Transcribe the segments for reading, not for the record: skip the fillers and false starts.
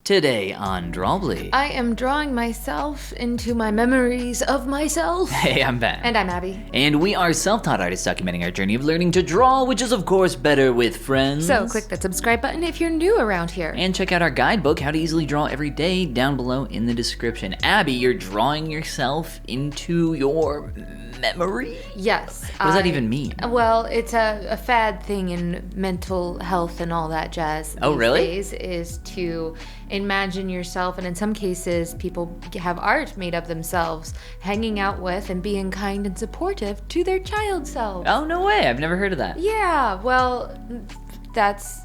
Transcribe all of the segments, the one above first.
Today on Drawbli. I am drawing myself into my memories of myself. Hey, I'm Ben. And I'm Abby. And we are self-taught artists documenting our journey of learning to draw, which is of course better with friends. So click that subscribe button if you're new around here. And check out our guidebook, How to Easily Draw Every Day, down below in the description. Abby, you're drawing yourself into your memory? Yes. What does that even mean? Well, it's a fad thing in mental health and all that jazz. Oh, really? These days is to imagine yourself, and in some cases, people have art made of themselves, hanging out with and being kind and supportive to their child self. Oh, no way. I've never heard of that. Yeah, well,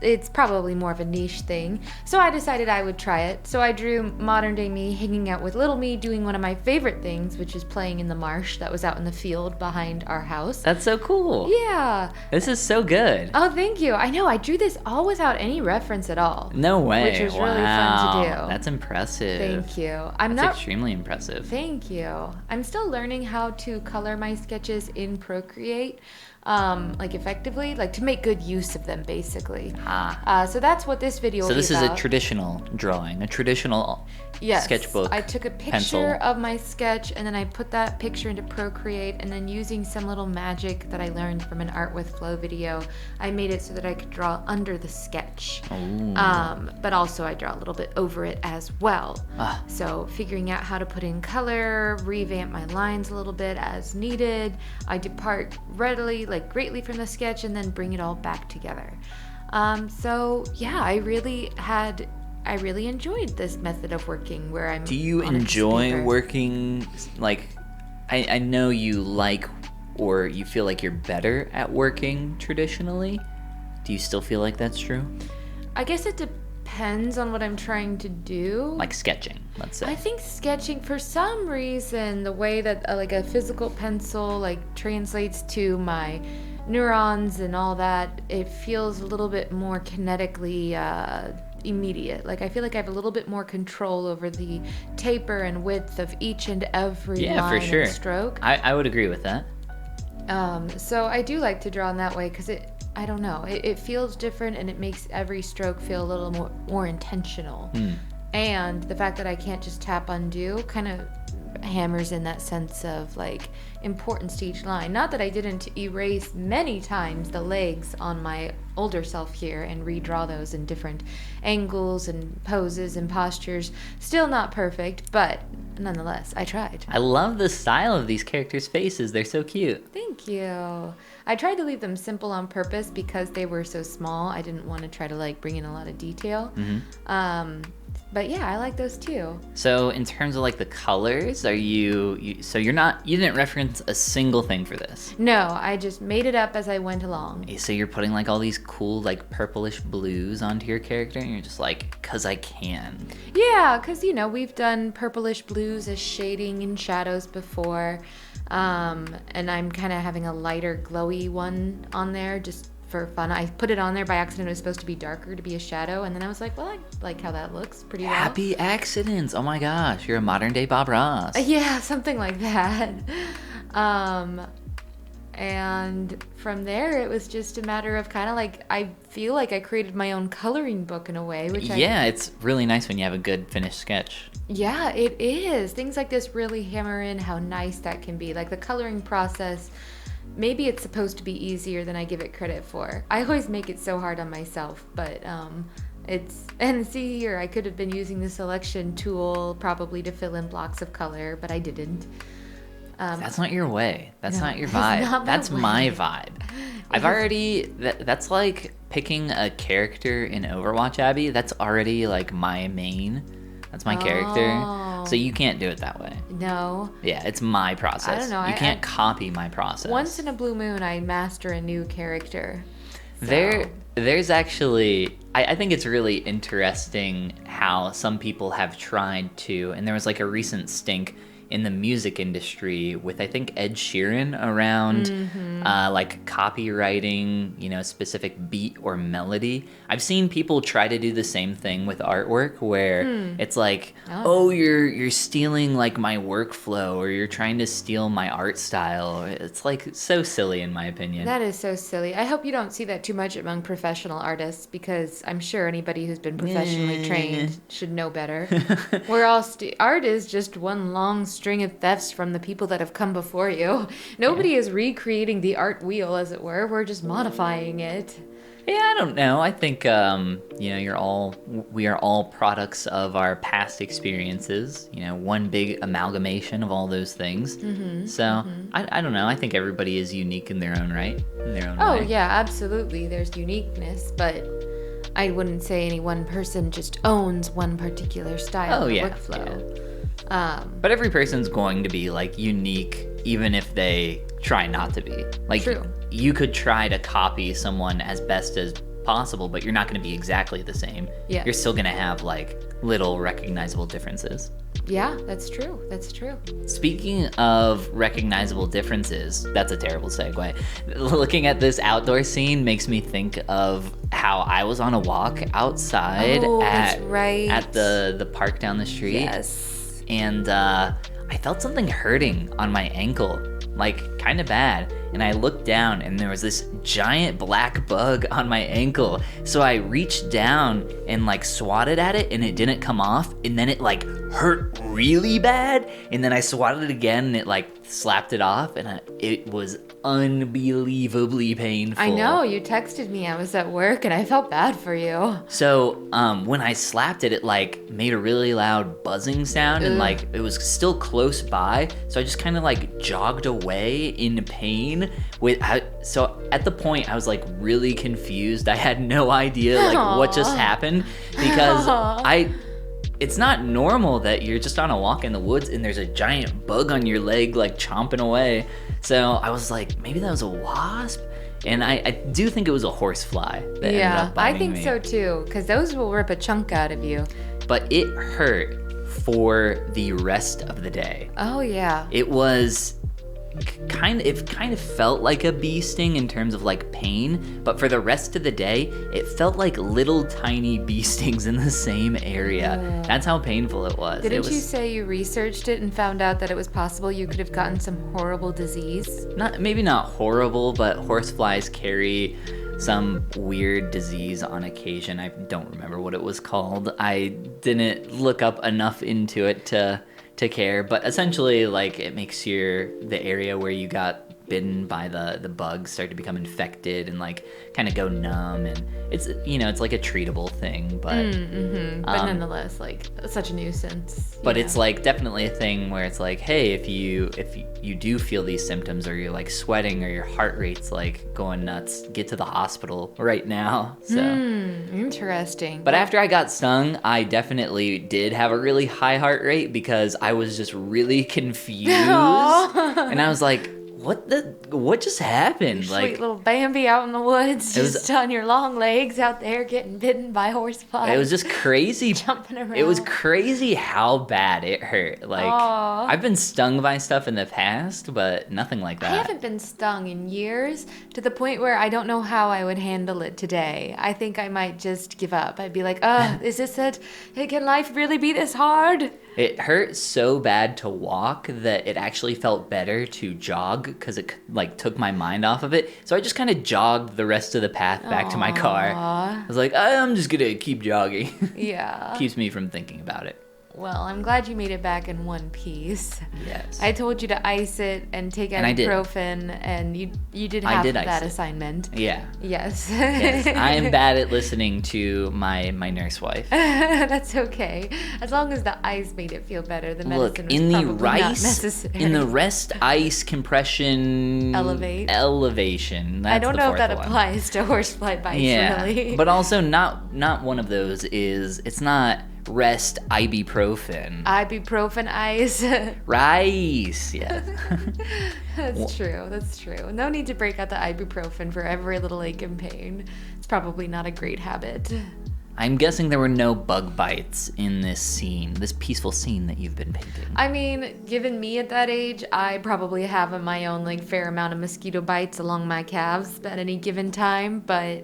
it's probably more of a niche thing. So I decided I would try it. So I drew modern day me hanging out with little me doing one of my favorite things, which is playing in the marsh that was out in the field behind our house. That's so cool. Yeah. This is so good. Oh, thank you. I know, I drew this all without any reference at all. No way. Which was really fun to do. That's impressive. Thank you. That's extremely impressive. Thank you. I'm still learning how to color my sketches in Procreate. Effectively, to make good use of them, basically. So that's what this video will be about. So this is a traditional drawing, a traditional sketchbook. I took a picture pencil. of my sketch, and then I put that picture into Procreate, and then using some little magic that I learned from an Art with Flow video, I made it so that I could draw under the sketch. But also I draw a little bit over it as well. So figuring out how to put in color, revamp my lines a little bit as needed. I depart readily, greatly from the sketch, and then bring it all back together. So yeah, I really enjoyed this method of working where I'm. Do you enjoy working? I know you like, or you feel like you're better at working traditionally. Do you still feel like that's true? I guess it depends on what I'm trying to do. Like sketching, let's say. I think sketching, for some reason, the way that a physical pencil translates to my neurons and all that, it feels a little bit more kinetically immediate. I feel like I have a little bit more control over the taper and width of each and every line for sure. and stroke. I would agree with that. So I do like to draw in that way because I don't know, it feels different, and it makes every stroke feel a little more intentional. And the fact that I can't just tap undo kind of hammers in that sense of importance to each line. Not that I didn't erase many times the legs on my older self here and redraw those in different angles and poses and postures. Still not perfect, but nonetheless, I tried. I love the style of these characters' faces. They're so cute. Thank you. I tried to leave them simple on purpose because they were so small. I didn't want to try to bring in a lot of detail. But yeah, I like those too. So in terms of the colors, are you didn't reference a single thing for this? No, I just made it up as I went along. So you're putting all these cool purplish blues onto your character, and you're just cause I can. Yeah, cause we've done purplish blues as shading and shadows before. And I'm kind of having a lighter glowy one on there just for fun. I put it on there by accident. It was supposed to be darker to be a shadow, and then I was like, well, I like how that looks pretty well. Happy accidents. Oh my gosh, you're a modern day Bob Ross. Yeah, something like that. And from there, it was just a matter of I feel like I created my own coloring book in a way, which it's really nice when you have a good finished sketch. Yeah, it is. Things like this really hammer in how nice that can be. The coloring process, maybe it's supposed to be easier than I give it credit for. I always make it so hard on myself, but and see here, I could have been using the selection tool probably to fill in blocks of color, but I didn't. That's not your way. That's not your that's vibe. not That's my way. vibe. That's like picking a character in Overwatch, Abby. That's already my main. That's my character. So you can't do it that way. No. Yeah, it's my process. I don't know. You can't copy my process. Once in a blue moon, I master a new character. So. There's actually, I think it's really interesting how some people have tried to, and there was a recent stink in the music industry with, I think, Ed Sheeran around like copywriting, you know, specific beat or melody. I've seen people try to do the same thing with artwork where it's like, oh, you're stealing like my workflow, or you're trying to steal my art style. It's like so silly in my opinion. That is so silly. I hope you don't see that too much among professional artists, because I'm sure anybody who's been professionally trained should know better. We're all art is just one long string of thefts from the people that have come before you. Nobody is recreating the art wheel, as it were. We're just modifying it. Yeah, I don't know. I think, you know, we are all products of our past experiences, you know, one big amalgamation of all those things. I don't know. I think everybody is unique in their own right, in their own way. Oh, yeah, absolutely. There's uniqueness, but I wouldn't say any one person just owns one particular style or workflow. Yeah. But every person's going to be, like, unique, even if they try not to be. Like, True. You could try to copy someone as best as possible, but you're not going to be exactly the same. Yeah. You're still going to have, like, little recognizable differences. Yeah, that's true. That's true. Speaking of recognizable differences, that's a terrible segue. Looking at this outdoor scene makes me think of how I was on a walk outside at the park down the street. Yes. And I felt something hurting on my ankle, like kind of bad. And I looked down and there was this giant black bug on my ankle. So I reached down and like swatted at it and it didn't come off. And then it like hurt really bad. And then I swatted it again and it like slapped it off. And it was unbelievably painful. I know, you texted me. I was at work and I felt bad for you. So when I slapped it, it like made a really loud buzzing sound and like it was still close by. So I just kind of like jogged away in pain. So at the point I was like really confused. I had no idea like what just happened, because it's not normal that you're just on a walk in the woods and there's a giant bug on your leg like chomping away. So I was like, maybe that was a wasp. And I do think it was a horsefly that ended up biting I think me. so too, because those will rip a chunk out of you. But it hurt for the rest of the day. Oh yeah. It was kind of felt like a bee sting in terms of like pain, but for the rest of the day it felt like little tiny bee stings in the same area. That's how painful it was. Didn't you say you researched it and found out that it was possible you could have gotten some horrible disease? Maybe not horrible, but horseflies carry some weird disease on occasion. I don't remember what it was called. I didn't look up enough into it to care, but essentially like it makes the area where you got bitten by the bugs start to become infected and like kind of go numb, and it's, you know, it's like a treatable thing, but but nonetheless like such a nuisance. But it's like definitely a thing where it's like, hey, if you do feel these symptoms, or you're like sweating or your heart rate's like going nuts, get to the hospital right now. So Interesting. But after I got stung, I definitely did have a really high heart rate because I was just really confused. And I was like, what just happened? Your sweet little Bambi out in the woods, just on your long legs out there getting bitten by horseflies. It was just crazy. Jumping around. It was crazy how bad it hurt. Like, I've been stung by stuff in the past, but nothing like that. I haven't been stung in years, to the point where I don't know how I would handle it today. I think I might just give up. I'd be like, is this it? Can life really be this hard? It hurt so bad to walk that it actually felt better to jog, because it like took my mind off of it. So I just kind of jogged the rest of the path back to my car. I was like, I'm just gonna keep jogging. Yeah. Keeps me from thinking about it. Well, I'm glad you made it back in one piece. Yes. I told you to ice it and take And I did. ibuprofen, and you did half of that assignment. Yeah. Yes. Yes. I am bad at listening to my nurse wife. That's okay. As long as the ice made it feel better, the medicine was probably not necessary. In the rest ice compression elevation. That's I don't know if that one. applies to horsefly bites, really. But also not one of those is, it's not rest ibuprofen. Ibuprofen ice. Rice, yes. That's true. No need to break out the ibuprofen for every little ache and pain. It's probably not a great habit. I'm guessing there were no bug bites in this scene, this peaceful scene that you've been painting. I mean, given me at that age, I probably have my own like fair amount of mosquito bites along my calves at any given time, but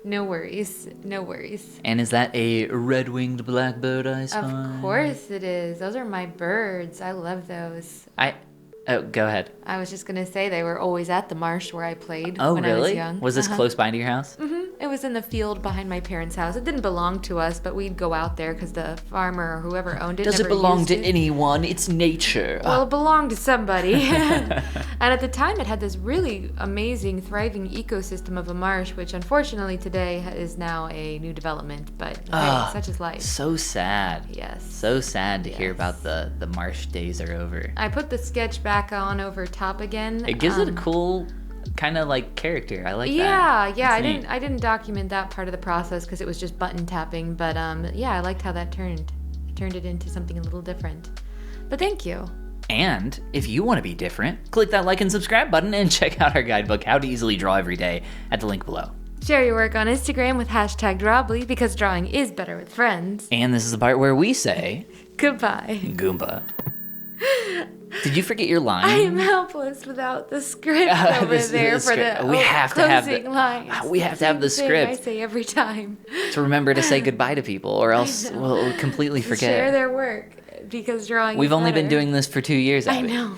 no worries, no worries. And is that a red-winged blackbird I spy? Of course it is. Those are my birds. I love those. Oh, go ahead. I was just gonna say they were always at the marsh where I played Oh, when really? I was young. Was this close by to your house? Mm-hmm. It was in the field behind my parents' house. It didn't belong to us, but we'd go out there because the farmer or whoever owned it Does it never belong used to it. anyone? It's nature. Well, it belonged to somebody. And at the time, it had this really amazing, thriving ecosystem of a marsh, which unfortunately today is now a new development. But hey, such is life. So sad. Yes. So sad to hear Yes. about the marsh days are over. I put the sketch back on over top again. It gives it a cool kind of like character. I like that. Yeah. That's neat. I didn't document that part of the process because it was just button tapping. But yeah, I liked how that turned. It turned it into something a little different. But thank you. And if you want to be different, click that like and subscribe button and check out our guidebook, How to Easily Draw Every Day, at the link below. Share your work on Instagram with #Drawbli because drawing is better with friends. And this is the part where we say, Goodbye. Goomba. Did you forget your line? I am helpless without the script over there for the We have to have closing lines. We have to have the Same thing I script say every time. to remember to say goodbye to people, or else we'll completely forget. Share their work because drawing. We've is only been better. doing this for 2 years. I know.